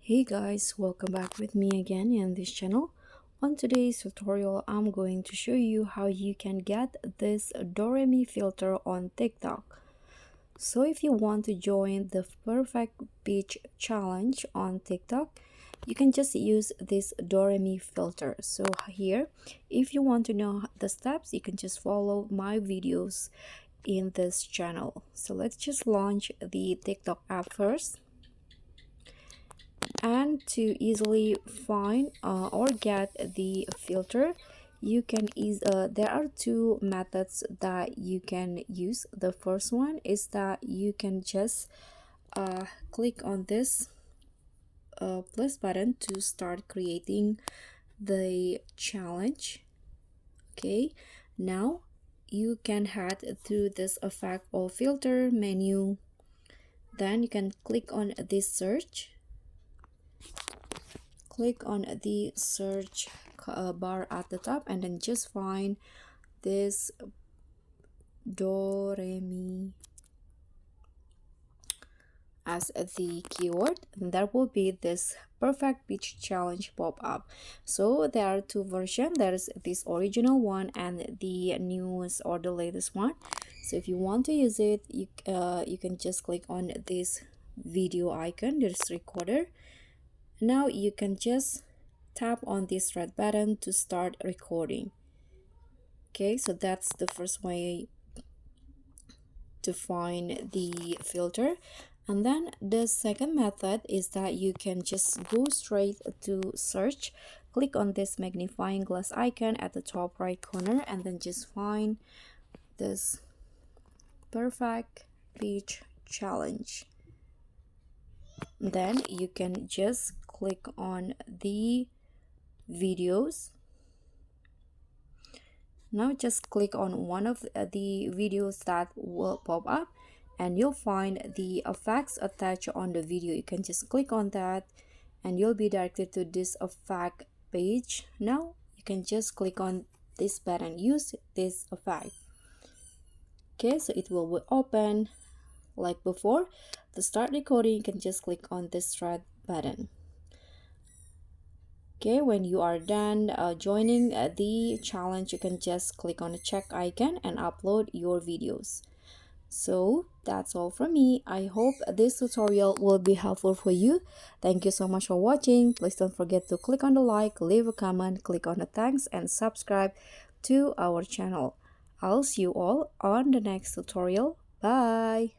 Hey guys, welcome back with me again in this channel. On today's tutorial, I'm going to show you how you can get this Doremi filter on TikTok. So if you want to join the perfect beach challenge on TikTok, you can just use this Doremi filter. So here, if you want to know the steps, you can just follow my videos in this channel. So let's just launch the TikTok app first. And to easily find or get the filter, you can there are two methods that you can use. The first one is that you can just click on this plus button to start creating the challenge. Okay, now you can head through this effect or filter menu, then you can click on this search. Click on the search bar at the top and then just find this Doremi as the keyword, and there will be this perfect beach challenge pop up. So there are two versions. There's this original one and the newest or the latest one. So if you want to use it, you can just click on this video icon, this recorder. Now you can just tap on this red button to start recording. Okay, so that's the first way to find the filter. And then the second method is that you can just go straight to search, click on this magnifying glass icon at the top right corner, and then just find this perfect beach challenge. Then you can just click on the videos. Now just click on one of the videos that will pop up and you'll find the effects attached on the video. You can just click on that and you'll be directed to this effect page. Now you can just click on this button, use this effect. Okay, so it will open like before. To start recording, you can just click on this red button. Okay, when you are done joining the challenge, you can just click on the check icon and upload your videos. So that's all from me. I hope this tutorial will be helpful for you. Thank you so much for watching. Please don't forget to click on the like, leave a comment, click on the thanks, and subscribe to our channel. I'll see you all on the next tutorial. Bye.